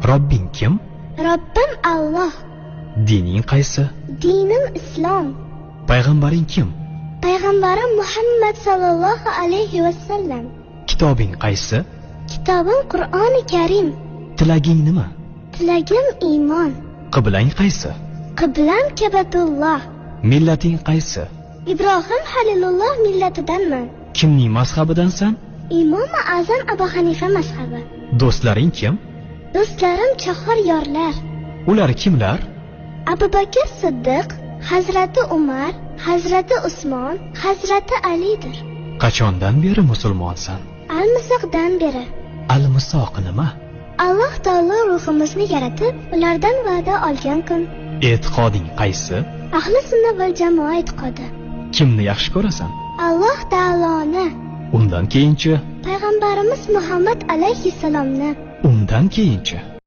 Robbing kim? Robbim Alloh. Dining qaysi? Dinim Islom. Payg'ambaring kim? Payg'ambarim Muhammad sallallohu alayhi vasallam. Kitobing qaysi? Kitobim Qur'oni Karim. Tilaging nima? Tilagim iymon. Qiblang qaysi? Qiblam Ka'batulloh. Millating qaysi? Ibrohim Halilulloh millatidanman. Kimning mazhabidansan? Imom Azam Abu Hanifa mazhabi. Do'stlaring kim? Do'stlarim chahor yorlar. Ular kimlar? Abu Bakr Siddiq, Hazrati Umar, Hazrati Usmon, Hazrati Alidir. Qachondan beri musulmonsan? Al-Misoqdan beri. Al-Misoq nima? Alloh taolo ruhimizni yaratib, ulardan va'da olgan kun. E'tiqoding qaysi? Ahli sunna va jamoa e'tiqodi. Kimni yaxshi ko'rasan? Alloh taoloni. Undan keyinchi? Payg'ambarimiz Muhammad alayhissalomni. Undan keyinchi?